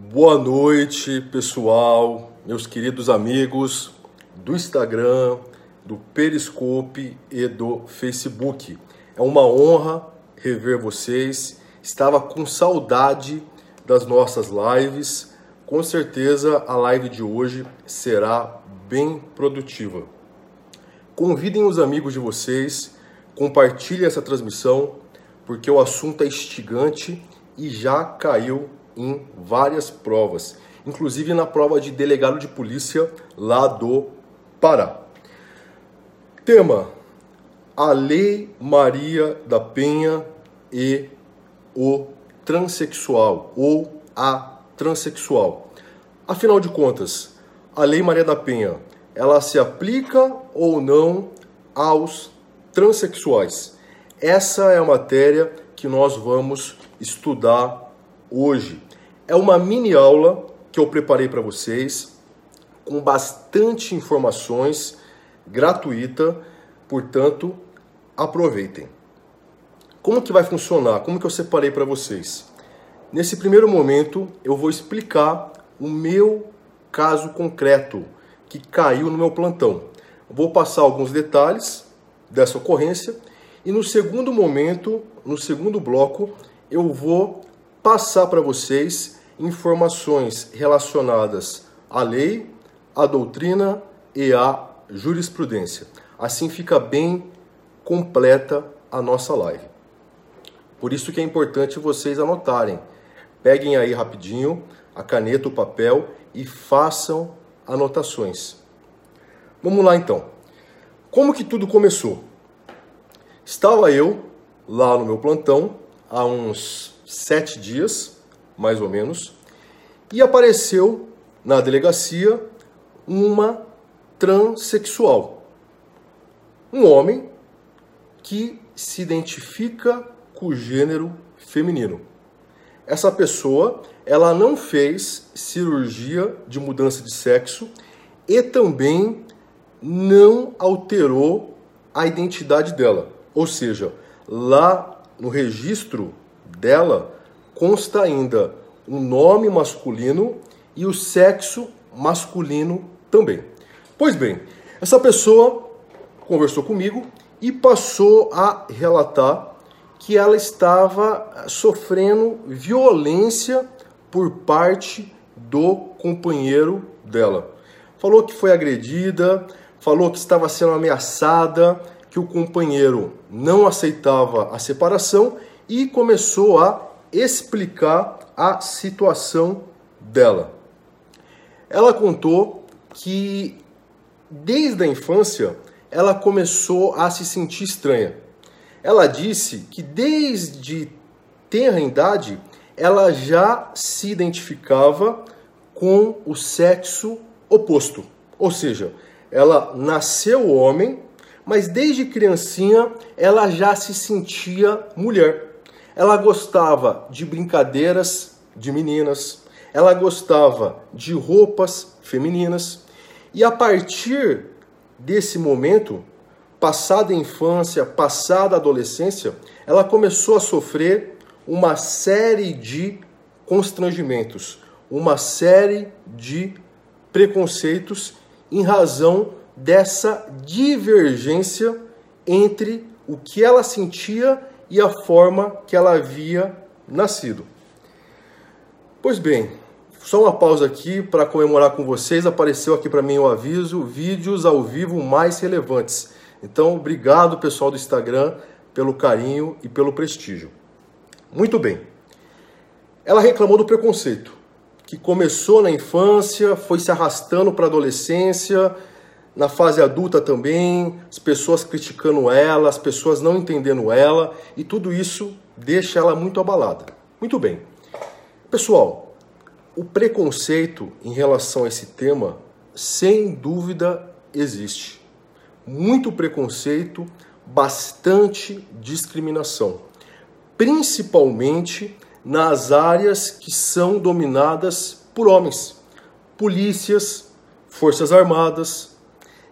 Boa noite, pessoal, meus queridos amigos do Instagram, do Periscope e do Facebook. É uma honra rever vocês. Estava com saudade das nossas lives. Com certeza a live de hoje será bem produtiva. Convidem os amigos de vocês, compartilhem essa transmissão, porque o assunto é instigante e já caiu em várias provas, inclusive na prova de delegado de polícia lá do Pará. Tema: a Lei Maria da Penha e o transexual ou a transexual. Afinal de contas, a Lei Maria da Penha, ela se aplica ou não aos transexuais? Essa é a matéria que nós vamos estudar hoje. É uma mini aula que eu preparei para vocês, com bastante informações, gratuita, portanto, aproveitem. Como que vai funcionar? Como que eu separei para vocês? Nesse primeiro momento, eu vou explicar o meu caso concreto, que caiu no meu plantão. Vou passar alguns detalhes dessa ocorrência e no segundo momento, no segundo bloco, eu vou passar para vocês informações relacionadas à lei, à doutrina e à jurisprudência. Assim fica bem completa a nossa live. Por isso que é importante vocês anotarem. Peguem aí rapidinho a caneta, o papel e façam anotações. Vamos lá então. Como que tudo começou? Estava eu lá no meu plantão há uns 7 dias, mais ou menos, e apareceu na delegacia uma transexual. Um homem que se identifica com o gênero feminino. Essa pessoa, ela não fez cirurgia de mudança de sexo e também não alterou a identidade dela. Ou seja, lá no registro dela consta ainda o nome masculino e o sexo masculino também. Pois bem, essa pessoa conversou comigo e passou a relatar que ela estava sofrendo violência por parte do companheiro dela. Falou que foi agredida, falou que estava sendo ameaçada, que o companheiro não aceitava a separação e começou a explicar a situação dela. Ela contou que desde a infância ela começou a se sentir estranha. Ela disse que desde tenra idade ela já se identificava com o sexo oposto. Ou seja, ela nasceu homem, mas desde criancinha ela já se sentia mulher. Ela gostava de brincadeiras de meninas, ela gostava de roupas femininas. E a partir desse momento, passada a infância, passada a adolescência, ela começou a sofrer uma série de constrangimentos, uma série de preconceitos em razão dessa divergência entre o que ela sentia e a forma que ela havia nascido. Pois bem, só uma pausa aqui para comemorar com vocês. Apareceu aqui para mim o aviso: vídeos ao vivo mais relevantes. Então, obrigado pessoal do Instagram pelo carinho e pelo prestígio. Muito bem. Ela reclamou do preconceito, que começou na infância, foi se arrastando para a adolescência, na fase adulta também, as pessoas criticando ela, as pessoas não entendendo ela, e tudo isso deixa ela muito abalada. Muito bem. Pessoal, o preconceito em relação a esse tema, sem dúvida, existe. Muito preconceito, bastante discriminação, principalmente nas áreas que são dominadas por homens, polícias, forças armadas.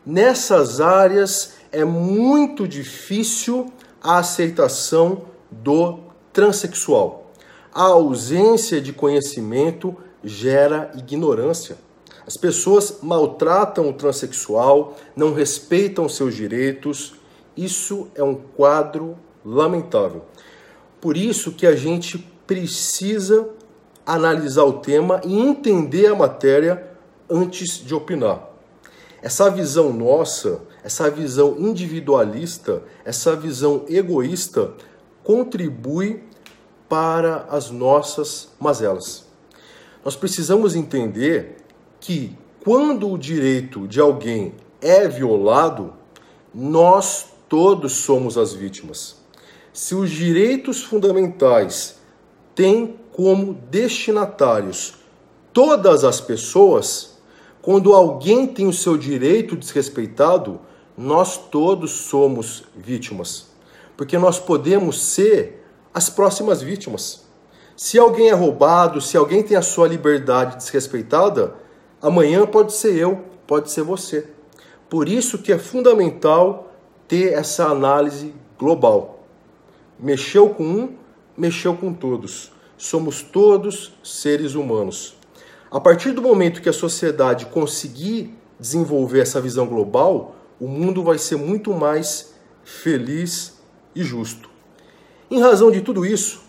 Nessas áreas é muito difícil a aceitação do transexual. A ausência de conhecimento gera ignorância. As pessoas maltratam o transexual, não respeitam seus direitos. Isso é um quadro lamentável. Por isso que a gente precisa analisar o tema e entender a matéria antes de opinar. Essa visão nossa, essa visão individualista, essa visão egoísta contribui para as nossas mazelas. Nós precisamos entender que quando o direito de alguém é violado, nós todos somos as vítimas. Se os direitos fundamentais têm como destinatários todas as pessoas, quando alguém tem o seu direito desrespeitado, nós todos somos vítimas. Porque nós podemos ser as próximas vítimas. Se alguém é roubado, se alguém tem a sua liberdade desrespeitada, amanhã pode ser eu, pode ser você. Por isso que é fundamental ter essa análise global. Mexeu com um, mexeu com todos. Somos todos seres humanos. A partir do momento que a sociedade conseguir desenvolver essa visão global, o mundo vai ser muito mais feliz e justo. Em razão de tudo isso,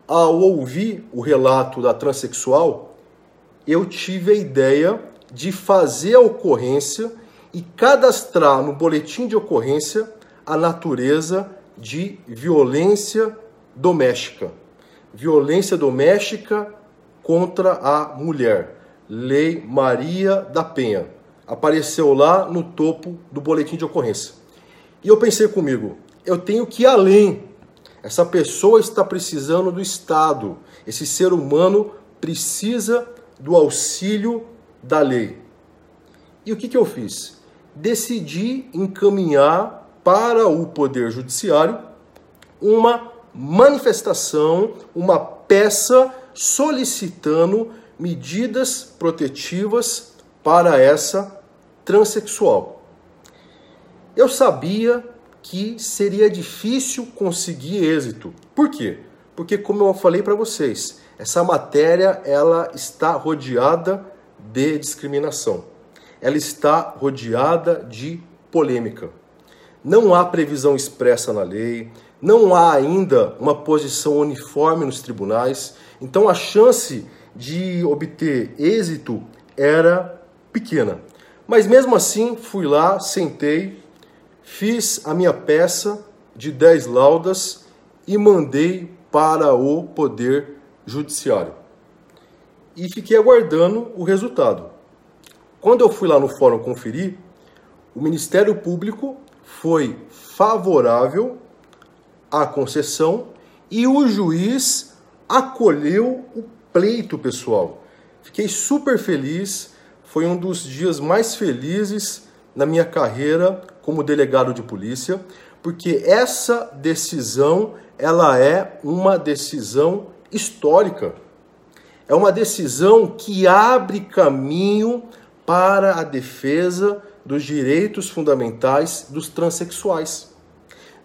ao ouvir o relato da transexual, eu tive a ideia de fazer a ocorrência e cadastrar no boletim de ocorrência a natureza de violência doméstica. Violência doméstica contra a mulher. Lei Maria da Penha. Apareceu lá no topo do boletim de ocorrência. E eu pensei comigo, eu tenho que ir além. Essa pessoa está precisando do Estado. Esse ser humano precisa do auxílio da lei. E o que eu fiz? Decidi encaminhar para o Poder Judiciário uma manifestação, uma peça solicitando medidas protetivas para essa transexual. Eu sabia que seria difícil conseguir êxito. Por quê? Porque, como eu falei para vocês, essa matéria ela está rodeada de discriminação. Ela está rodeada de polêmica. Não há previsão expressa na lei, não há ainda uma posição uniforme nos tribunais, então a chance de obter êxito era pequena. Mas mesmo assim, fui lá, sentei, fiz a minha peça de 10 laudas e mandei para o Poder Judiciário. E fiquei aguardando o resultado. Quando eu fui lá no fórum conferir, o Ministério Público foi favorável à concessão e o juiz acolheu o pleito, pessoal. Fiquei super feliz, foi um dos dias mais felizes na minha carreira como delegado de polícia, porque essa decisão, ela é uma decisão histórica. É uma decisão que abre caminho para a defesa dos direitos fundamentais dos transexuais.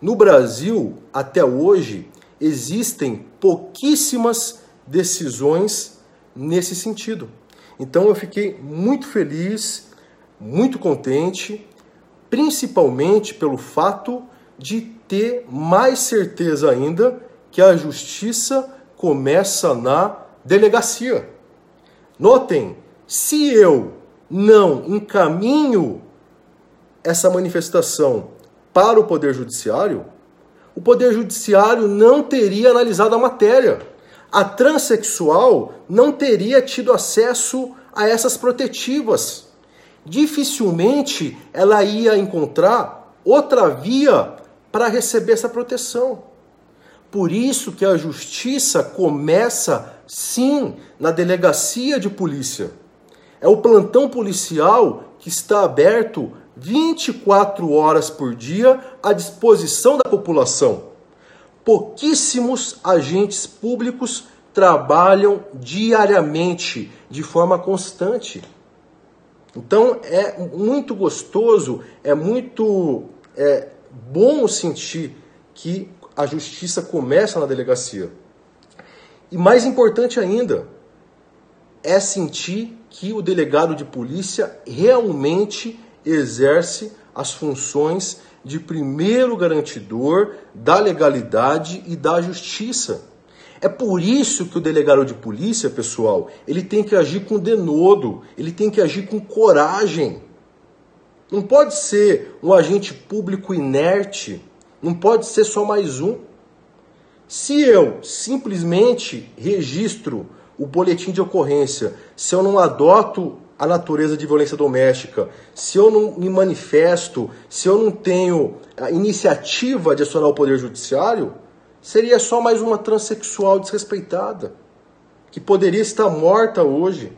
No Brasil, até hoje, existem pouquíssimas decisões nesse sentido. Então eu fiquei muito feliz, muito contente, principalmente pelo fato de ter mais certeza ainda que a justiça começa na delegacia. Notem, se eu não encaminho essa manifestação para o Poder Judiciário, o Poder Judiciário não teria analisado a matéria. A transexual não teria tido acesso a essas protetivas. Dificilmente ela ia encontrar outra via para receber essa proteção. Por isso que a justiça começa, sim, na delegacia de polícia. É o plantão policial que está aberto 24 horas por dia à disposição da população. Pouquíssimos agentes públicos trabalham diariamente, de forma constante. Então é muito gostoso, é muito bom sentir que a justiça começa na delegacia. E mais importante ainda, é sentir que o delegado de polícia realmente exerce as funções de primeiro garantidor da legalidade e da justiça. É por isso que o delegado de polícia, pessoal, ele tem que agir com denodo, ele tem que agir com coragem. Não pode ser um agente público inerte, não pode ser só mais um. Se eu simplesmente registro o boletim de ocorrência, se eu não adoto a natureza de violência doméstica, se eu não me manifesto, se eu não tenho a iniciativa de acionar o Poder Judiciário, seria só mais uma transexual desrespeitada, que poderia estar morta hoje.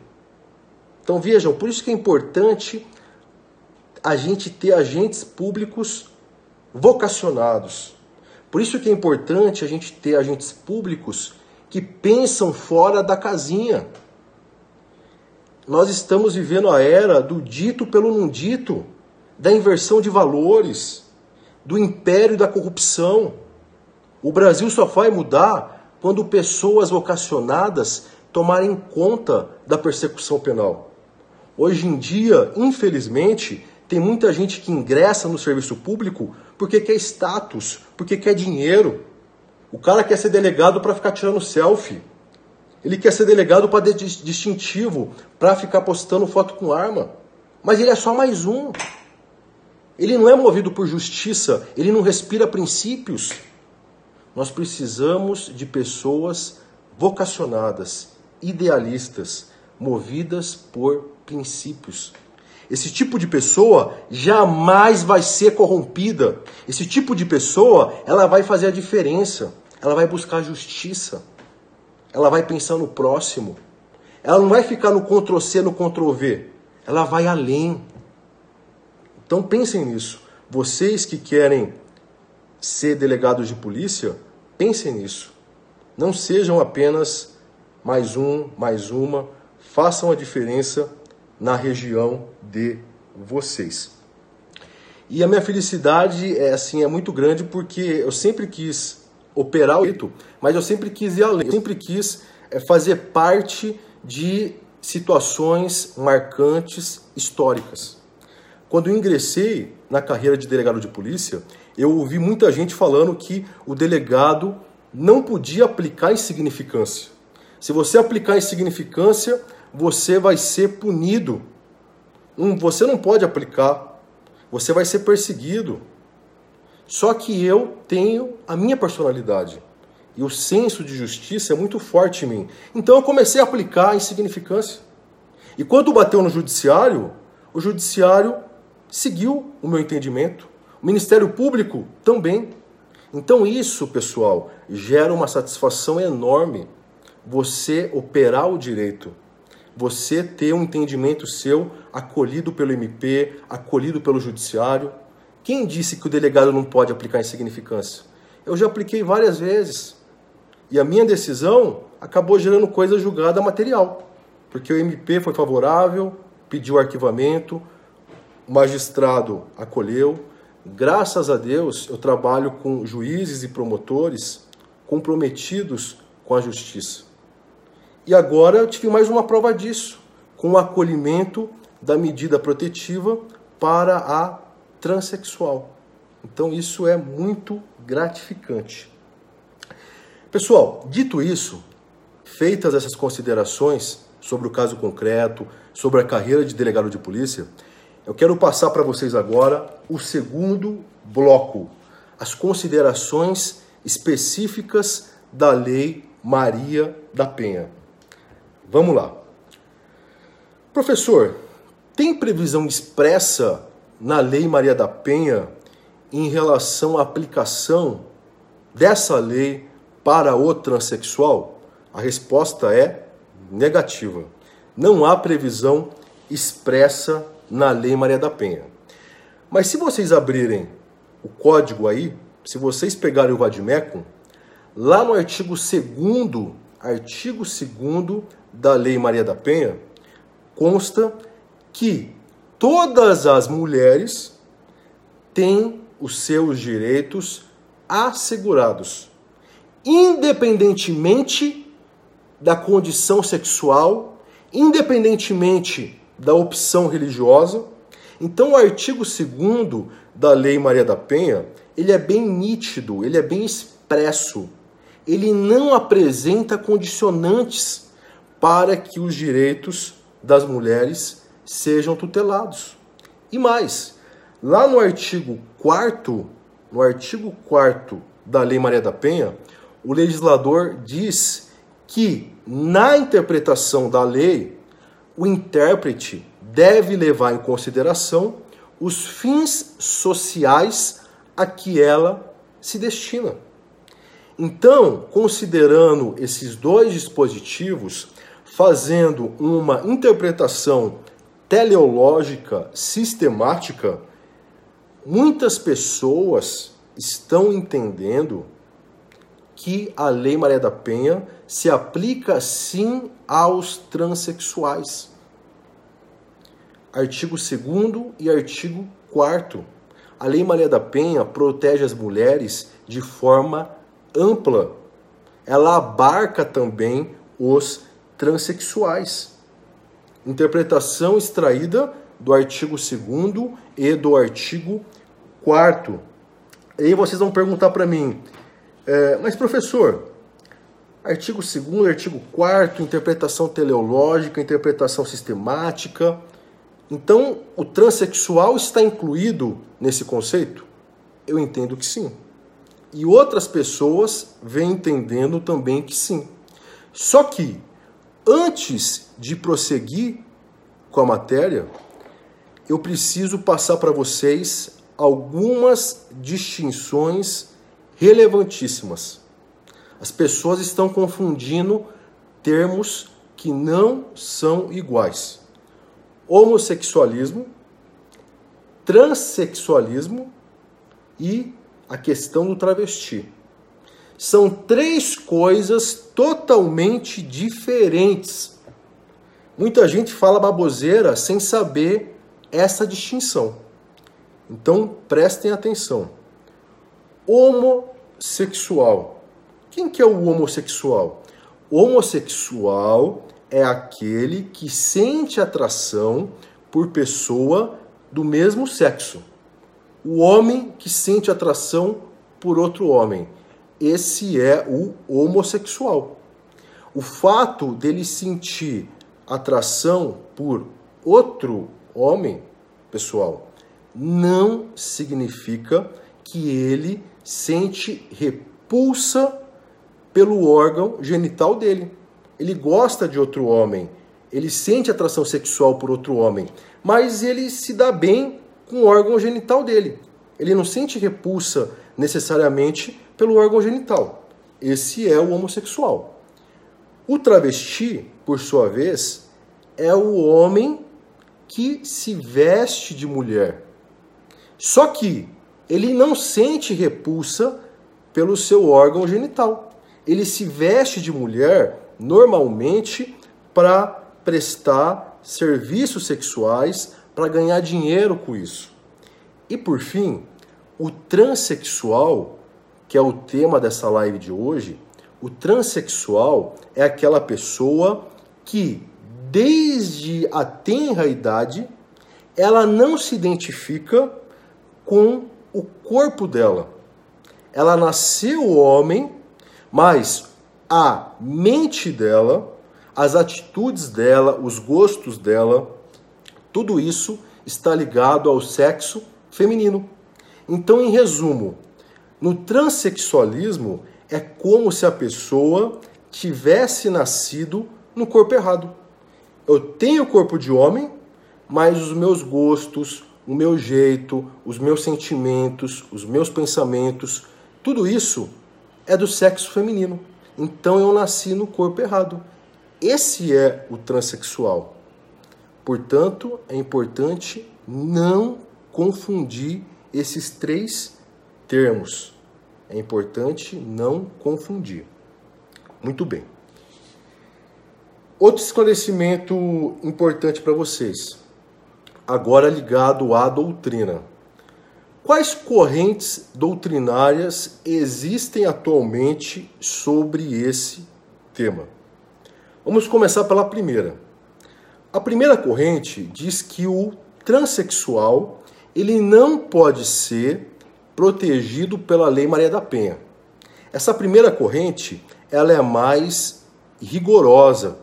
Então vejam, por isso que é importante a gente ter agentes públicos vocacionados. Por isso que é importante a gente ter agentes públicos que pensam fora da casinha. Nós estamos vivendo a era do dito pelo não dito, da inversão de valores, do império da corrupção. O Brasil só vai mudar quando pessoas vocacionadas tomarem conta da persecução penal. Hoje em dia, infelizmente, tem muita gente que ingressa no serviço público porque quer status, porque quer dinheiro. O cara quer ser delegado para ficar tirando selfie. Ele quer ser delegado para distintivo, para ficar postando foto com arma. Mas ele é só mais um. Ele não é movido por justiça, ele não respira princípios. Nós precisamos de pessoas vocacionadas, idealistas, movidas por princípios. Esse tipo de pessoa jamais vai ser corrompida. Esse tipo de pessoa, ela vai fazer a diferença. Ela vai buscar justiça. Ela vai pensar no próximo. Ela não vai ficar no Ctrl+C, no Ctrl+V. Ela vai além. Então pensem nisso. Vocês que querem ser delegados de polícia, pensem nisso. Não sejam apenas mais um, mais uma. Façam a diferença na região de vocês. E a minha felicidade é muito grande porque eu sempre quis operar o direito, mas eu sempre quis ir além. Eu sempre quis fazer parte de situações marcantes, históricas. Quando eu ingressei na carreira de delegado de polícia, eu ouvi muita gente falando que o delegado não podia aplicar insignificância. Se você aplicar insignificância, você vai ser punido. Você não pode aplicar. Você vai ser perseguido. Só que eu tenho a minha personalidade. E o senso de justiça é muito forte em mim. Então eu comecei a aplicar a insignificância. E quando bateu no judiciário, o judiciário seguiu o meu entendimento. O Ministério Público também. Então isso, pessoal, gera uma satisfação enorme. Você operar o direito. Você ter um entendimento seu acolhido pelo MP, acolhido pelo judiciário. Quem disse que o delegado não pode aplicar insignificância? Eu já apliquei várias vezes. E a minha decisão acabou gerando coisa julgada material. Porque o MP foi favorável, pediu arquivamento, o magistrado acolheu. Graças a Deus, eu trabalho com juízes e promotores comprometidos com a justiça. E agora eu tive mais uma prova disso, com o acolhimento da medida protetiva para a transexual. Então isso é muito gratificante. Pessoal, dito isso, feitas essas considerações sobre o caso concreto, sobre a carreira de delegado de polícia, eu quero passar para vocês agora o segundo bloco, as considerações específicas da Lei Maria da Penha. Vamos lá. Professor, tem previsão expressa na Lei Maria da Penha em relação à aplicação dessa lei para o transexual? A resposta é negativa. Não há previsão expressa na Lei Maria da Penha. Mas se vocês abrirem o código aí, se vocês pegarem o vade-mecum, lá no artigo 2º da Lei Maria da Penha, consta que todas as mulheres têm os seus direitos assegurados, independentemente da condição sexual independentemente da opção religiosa. Então o artigo 2º da Lei Maria da Penha, ele é bem nítido, ele é bem expresso. Ele não apresenta condicionantes para que os direitos das mulheres sejam tutelados. E mais, lá no artigo 4º da Lei Maria da Penha, o legislador diz que, na interpretação da lei, o intérprete deve levar em consideração os fins sociais a que ela se destina. Então, considerando esses dois dispositivos, fazendo uma interpretação teleológica sistemática, muitas pessoas estão entendendo que a Lei Maria da Penha se aplica sim aos transexuais. Artigo 2º e artigo 4º. A Lei Maria da Penha protege as mulheres de forma ampla. Ela abarca também os transexuais. Interpretação extraída do artigo 2º e do artigo 4º. E aí vocês vão perguntar para mim, mas professor, artigo 2º, artigo 4º, interpretação teleológica, interpretação sistemática. Então, o transexual está incluído nesse conceito? Eu entendo que sim. E outras pessoas vêm entendendo também que sim. Só que, antes de prosseguir com a matéria, eu preciso passar para vocês algumas distinções relevantíssimas. As pessoas estão confundindo termos que não são iguais. Homossexualismo, transexualismo e a questão do travesti. São três coisas totalmente diferentes. Muita gente fala baboseira sem saber essa distinção. Então, prestem atenção. Homossexual. Quem que é o homossexual? O homossexual é aquele que sente atração por pessoa do mesmo sexo. O homem que sente atração por outro homem. Esse é o homossexual. O fato dele sentir atração por outro homem, pessoal, não significa que ele sente repulsa pelo órgão genital dele. Ele gosta de outro homem, ele sente atração sexual por outro homem, mas ele se dá bem com o órgão genital dele. Ele não sente repulsa necessariamente pelo órgão genital. Esse é o homossexual. O travesti, por sua vez, é o homem que se veste de mulher. Só que ele não sente repulsa pelo seu órgão genital. Ele se veste de mulher normalmente para prestar serviços sexuais, para ganhar dinheiro com isso. E por fim, o transexual, que é o tema dessa live de hoje, o transexual é aquela pessoa que, desde a tenra idade, ela não se identifica com o corpo dela. Ela nasceu homem, mas a mente dela, as atitudes dela, os gostos dela, tudo isso está ligado ao sexo feminino. Então, em resumo, no transexualismo é como se a pessoa tivesse nascido no corpo errado. Eu tenho o corpo de homem, mas os meus gostos, o meu jeito, os meus sentimentos, os meus pensamentos, tudo isso é do sexo feminino. Então eu nasci no corpo errado. Esse é o transexual. Portanto, é importante não confundir esses três termos. É importante não confundir. Muito bem. Outro esclarecimento importante para vocês, agora ligado à doutrina. Quais correntes doutrinárias existem atualmente sobre esse tema? Vamos começar pela primeira. A primeira corrente diz que o transexual ele não pode ser protegido pela Lei Maria da Penha. Essa primeira corrente ela é mais rigorosa.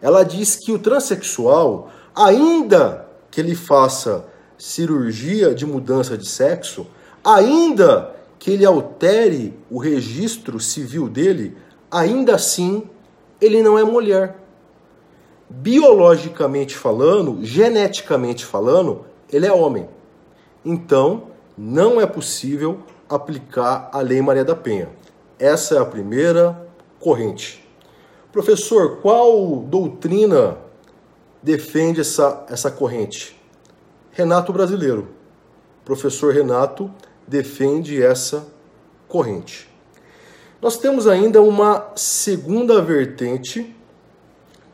Ela diz que o transexual, ainda que ele faça cirurgia de mudança de sexo, ainda que ele altere o registro civil dele, ainda assim ele não é mulher. Biologicamente falando, geneticamente falando, ele é homem. Então, não é possível aplicar a Lei Maria da Penha. Essa é a primeira corrente. Professor, qual doutrina defende essa corrente? Renato Brasileiro. Professor Renato defende essa corrente. Nós temos ainda uma segunda vertente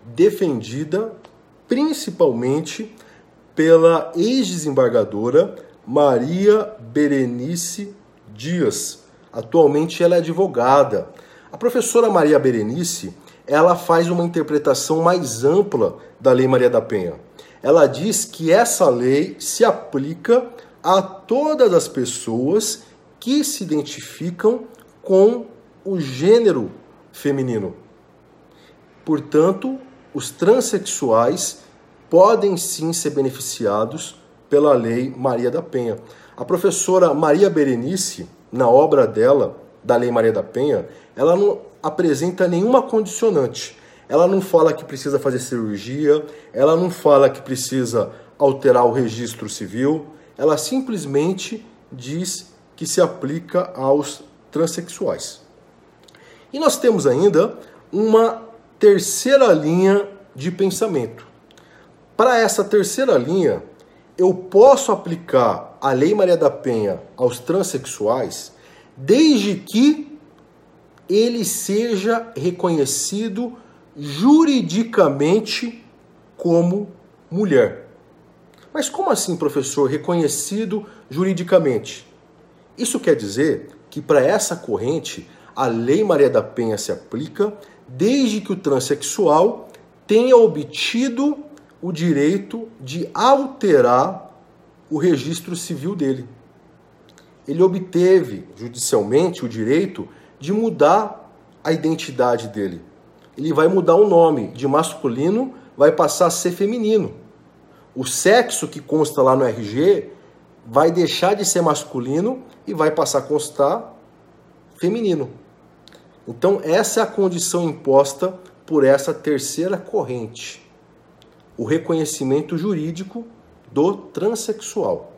defendida principalmente pela ex-desembargadora Maria Berenice Dias. Atualmente ela é advogada. A professora Maria Berenice, ela faz uma interpretação mais ampla da Lei Maria da Penha. Ela diz que essa lei se aplica a todas as pessoas que se identificam com o gênero feminino. Portanto, os transexuais podem sim ser beneficiados pela Lei Maria da Penha. A professora Maria Berenice, na obra dela, da Lei Maria da Penha, ela não apresenta nenhuma condicionante. Ela não fala que precisa fazer cirurgia, ela não fala que precisa alterar o registro civil, ela simplesmente diz que se aplica aos transexuais. E nós temos ainda uma terceira linha de pensamento. Para essa terceira linha, eu posso aplicar a Lei Maria da Penha aos transexuais desde que ele seja reconhecido juridicamente como mulher. Mas como assim, professor, reconhecido juridicamente? Isso quer dizer que para essa corrente a Lei Maria da Penha se aplica desde que o transexual tenha obtido o direito de alterar o registro civil dele. Ele obteve judicialmente o direito de mudar a identidade dele. Ele vai mudar o nome de masculino, vai passar a ser feminino. O sexo que consta lá no RG vai deixar de ser masculino e vai passar a constar feminino. Então, essa é a condição imposta por essa terceira corrente, o reconhecimento jurídico do transexual.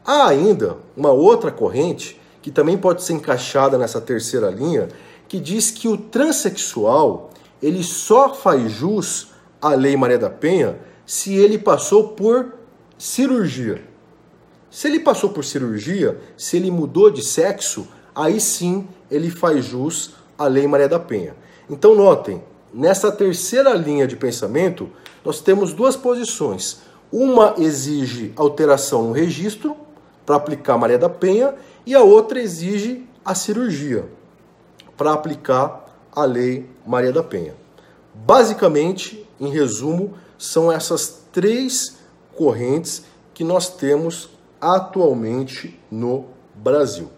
Há ainda uma outra corrente, que também pode ser encaixada nessa terceira linha, que diz que o transexual ele só faz jus à Lei Maria da Penha se ele passou por cirurgia. Se ele passou por cirurgia, se ele mudou de sexo, aí sim ele faz jus à Lei Maria da Penha. Então notem, nessa terceira linha de pensamento, nós temos duas posições. Uma exige alteração no registro para aplicar a Maria da Penha e a outra exige a cirurgia para aplicar a Lei Maria da Penha. Basicamente, em resumo, são essas três correntes que nós temos atualmente no Brasil.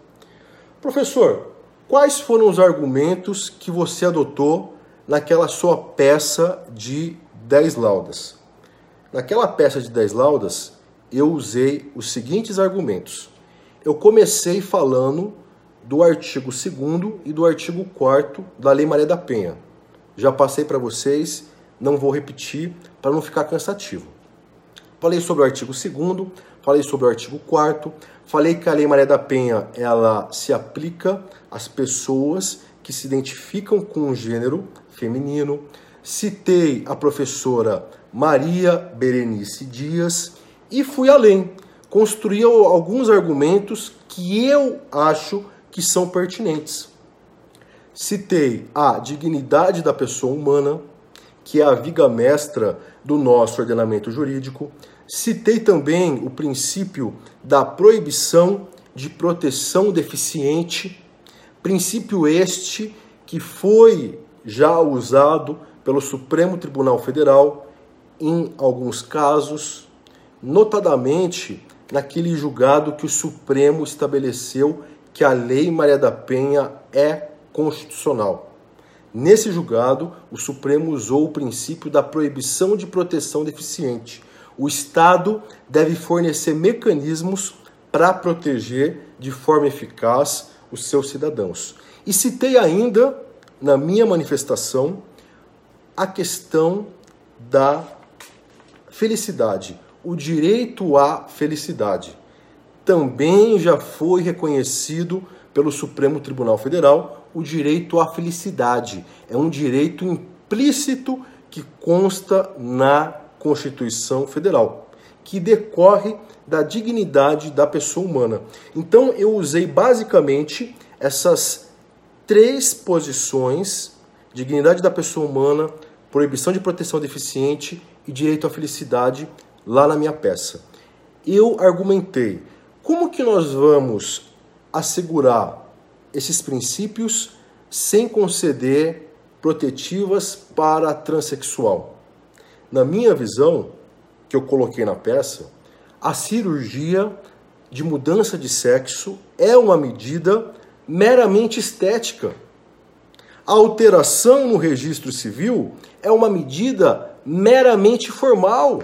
Professor, quais foram os argumentos que você adotou naquela sua peça de 10 laudas? Naquela peça de 10 laudas, eu usei os seguintes argumentos. Eu comecei falando do artigo 2º e do artigo 4º da Lei Maria da Penha. Já passei para vocês, não vou repetir para não ficar cansativo. Falei sobre o artigo 2º, falei sobre o artigo 4º, falei que a Lei Maria da Penha ela se aplica às pessoas que se identificam com o gênero feminino. Citei a professora Maria Berenice Dias e fui além. Construí alguns argumentos que eu acho que são pertinentes. Citei a dignidade da pessoa humana, que é a viga mestra do nosso ordenamento jurídico. Citei também o princípio da proibição de proteção deficiente, princípio este que foi já usado pelo Supremo Tribunal Federal em alguns casos, notadamente naquele julgado que o Supremo estabeleceu que a Lei Maria da Penha é constitucional. Nesse julgado, o Supremo usou o princípio da proibição de proteção deficiente. O Estado deve fornecer mecanismos para proteger de forma eficaz os seus cidadãos. E citei ainda, na minha manifestação, a questão da felicidade, o direito à felicidade. Também já foi reconhecido pelo Supremo Tribunal Federal o direito à felicidade. É um direito implícito que consta na Constituição Federal, que decorre da dignidade da pessoa humana. Então eu usei basicamente essas 3 posições: dignidade da pessoa humana, proibição de proteção deficiente e direito à felicidade, lá na minha peça. Eu argumentei como que nós vamos assegurar esses princípios sem conceder protetivas para a transexual. Na minha visão, que eu coloquei na peça, a cirurgia de mudança de sexo é uma medida meramente estética. A alteração no registro civil é uma medida meramente formal.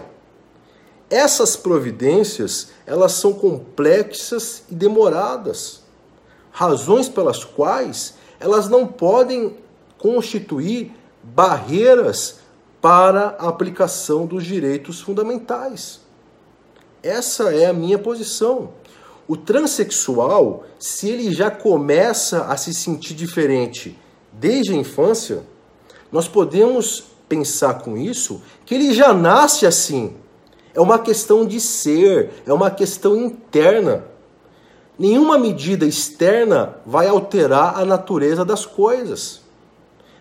Essas providências, elas são complexas e demoradas, razões pelas quais elas não podem constituir barreiras para a aplicação dos direitos fundamentais. Essa é a minha posição. O transexual, se ele já começa a se sentir diferente desde a infância, nós podemos pensar com isso que ele já nasce assim. É uma questão de ser, é uma questão interna. Nenhuma medida externa vai alterar a natureza das coisas.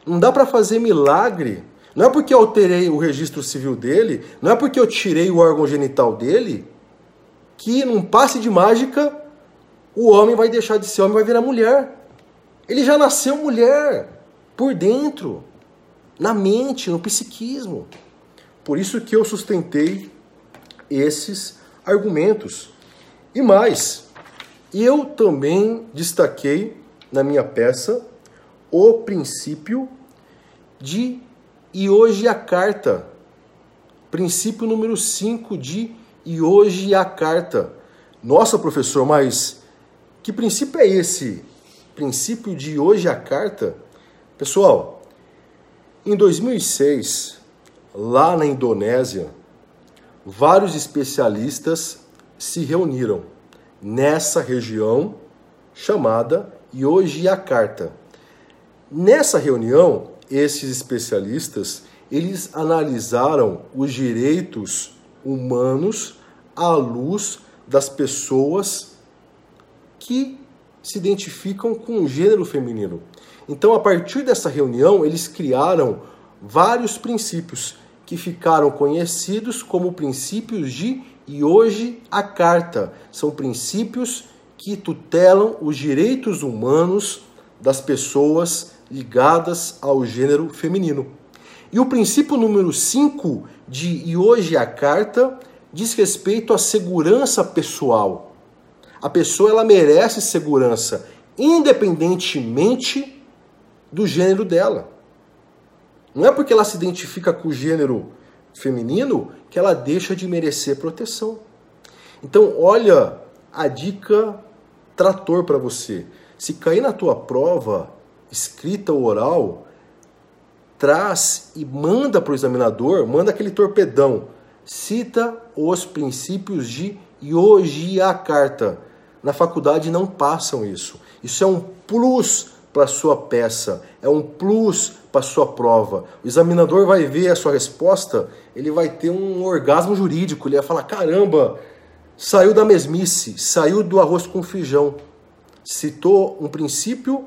Não dá para fazer milagre. Não é porque eu alterei o registro civil dele, não é porque eu tirei o órgão genital dele, que num passe de mágica o homem vai deixar de ser homem e vai virar mulher. Ele já nasceu mulher, por dentro, na mente, no psiquismo. Por isso que eu sustentei esses argumentos. E mais, eu também destaquei na minha peça o princípio de Yogyakarta, princípio número 5 de Yogyakarta. Nossa, professor, mas que princípio é esse? Princípio de Yogyakarta? Pessoal, em 2006, lá na Indonésia, vários especialistas se reuniram nessa região chamada Yogyakarta. Nessa reunião, esses especialistas, eles analisaram os direitos humanos à luz das pessoas que se identificam com o gênero feminino. Então, a partir dessa reunião, eles criaram vários princípios que ficaram conhecidos como princípios de Yogyakarta. São princípios que tutelam os direitos humanos das pessoas ligadas ao gênero feminino. E o princípio número 5 de Yogyakarta diz respeito à segurança pessoal. A pessoa, ela merece segurança, independentemente do gênero dela. Não é porque ela se identifica com o gênero feminino que ela deixa de merecer proteção. Então, olha a dica trator para você. Se cair na tua prova, escrita ou oral, traz e manda para o examinador, manda aquele torpedão. Cita os princípios de Yogyakarta. Na faculdade não passam isso. Isso é um plus para a sua peça, é um plus para a sua prova. O examinador vai ver a sua resposta, ele vai ter um orgasmo jurídico, ele vai falar, caramba, saiu da mesmice, saiu do arroz com feijão. Citou um princípio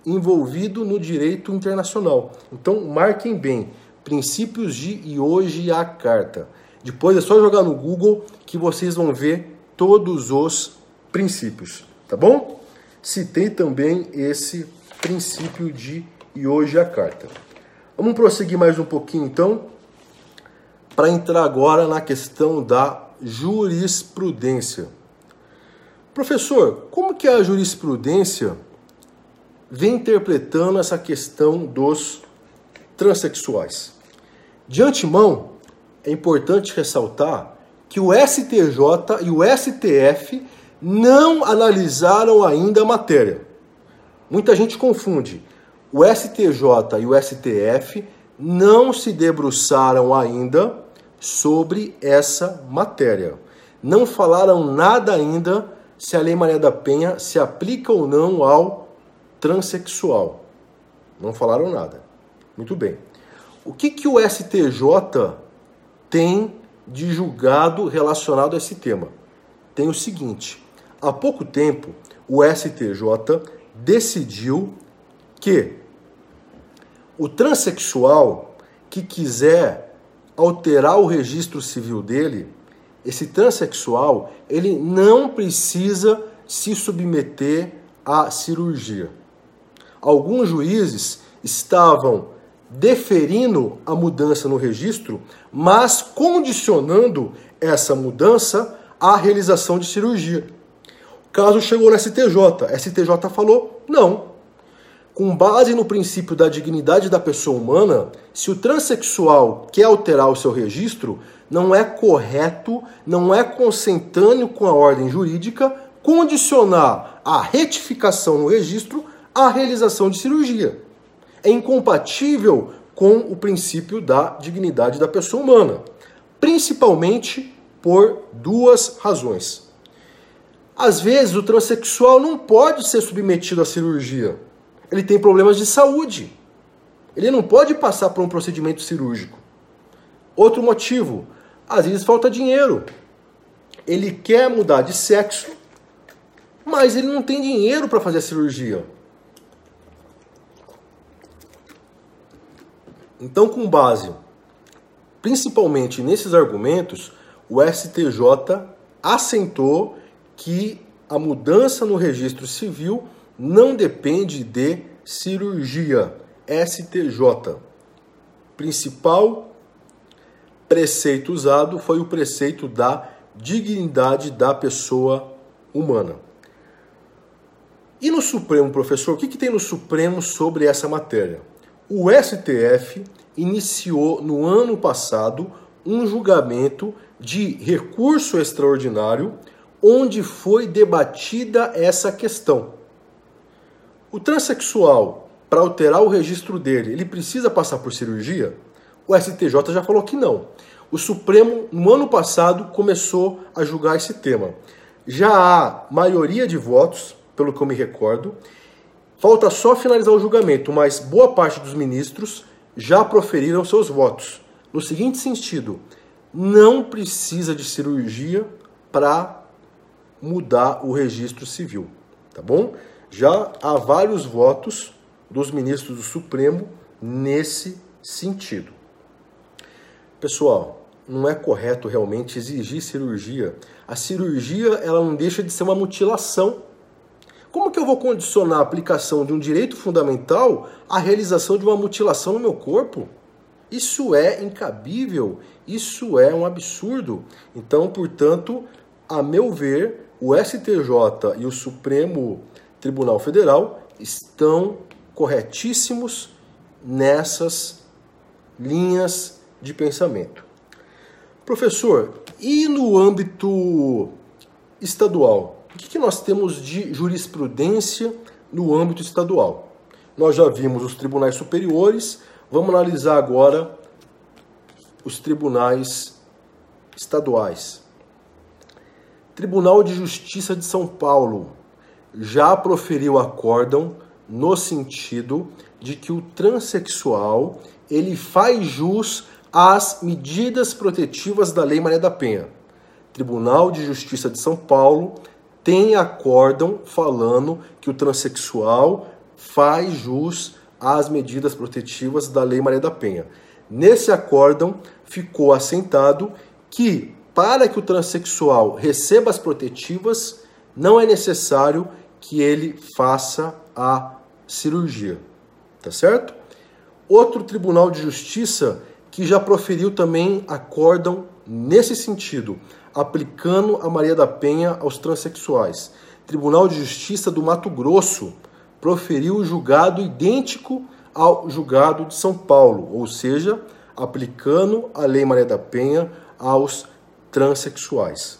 envolvido no direito internacional. Então, marquem bem, princípios de Yogyakarta. Depois é só jogar no Google que vocês vão ver todos os princípios, tá bom? Citei também esse princípio de Yogyakarta. Vamos prosseguir mais um pouquinho, então. para entrar agora na questão da jurisprudência. Professor, como que a jurisprudência vem interpretando essa questão dos transexuais? De antemão, é importante ressaltar que o STJ e o STF não analisaram ainda a matéria. Muita gente confunde. O STJ e o STF não se debruçaram ainda sobre essa matéria. Não falaram nada ainda se a Lei Maria da Penha se aplica ou não ao transexual. Não falaram nada. Muito bem. O que o STJ tem de julgado relacionado a esse tema? Tem o seguinte: há pouco tempo, o STJ decidiu que o transexual que quiser alterar o registro civil dele, esse transexual, ele não precisa se submeter à cirurgia. Alguns juízes estavam deferindo a mudança no registro, mas condicionando essa mudança à realização de cirurgia. O caso chegou no STJ. A STJ falou não. Com base no princípio da dignidade da pessoa humana, se o transexual quer alterar o seu registro, não é correto, não é consentâneo com a ordem jurídica condicionar a retificação no registro à realização de cirurgia. É incompatível com o princípio da dignidade da pessoa humana, principalmente por duas razões. Às vezes, o transexual não pode ser submetido à cirurgia. Ele tem problemas de saúde. Ele não pode passar por um procedimento cirúrgico. Outro motivo, às vezes falta dinheiro. Ele quer mudar de sexo, mas ele não tem dinheiro para fazer a cirurgia. Então, com base principalmente nesses argumentos, o STJ assentou que a mudança no registro civil não depende de cirurgia. STJ. Principal preceito usado foi o preceito da dignidade da pessoa humana. E no Supremo, professor, o que tem no Supremo sobre essa matéria? O STF iniciou no ano passado um julgamento de recurso extraordinário onde foi debatida essa questão. O transexual, para alterar o registro dele, ele precisa passar por cirurgia? O STJ já falou que não. O Supremo, no ano passado, começou a julgar esse tema. Já há maioria de votos, pelo que eu me recordo. Falta só finalizar o julgamento, mas boa parte dos ministros já proferiram seus votos. No seguinte sentido, não precisa de cirurgia para mudar o registro civil, tá bom? Já há vários votos dos ministros do Supremo nesse sentido. Pessoal, não é correto realmente exigir cirurgia. A cirurgia, ela não deixa de ser uma mutilação. Como que eu vou condicionar a aplicação de um direito fundamental à realização de uma mutilação no meu corpo? Isso é incabível, isso é um absurdo. Então, portanto, a meu ver, o STJ e o Supremo Tribunal Federal estão corretíssimos nessas linhas de pensamento. Professor, e no âmbito estadual? O que nós temos de jurisprudência no âmbito estadual? Nós já vimos os tribunais superiores, vamos analisar agora os tribunais estaduais. Tribunal de Justiça de São Paulo já proferiu acórdão no sentido de que o transexual ele faz jus às medidas protetivas da Lei Maria da Penha. Tribunal de Justiça de São Paulo tem acórdão falando que o transexual faz jus às medidas protetivas da Lei Maria da Penha. Nesse acórdão ficou assentado que para que o transexual receba as protetivas, não é necessário que ele faça a cirurgia. Tá certo? Outro Tribunal de Justiça que já proferiu também acórdão nesse sentido, aplicando a Maria da Penha aos transexuais. Tribunal de Justiça do Mato Grosso proferiu o julgado idêntico ao julgado de São Paulo, ou seja, aplicando a Lei Maria da Penha aos transexuais.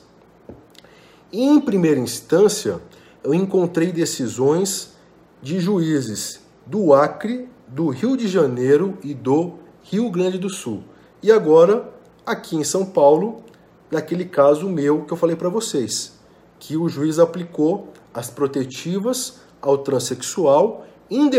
Em primeira instância, eu encontrei decisões de juízes do Acre, do Rio de Janeiro e do Rio Grande do Sul. E agora, aqui em São Paulo, naquele caso meu que eu falei para vocês, que o juiz aplicou as protetivas ao transexual, independente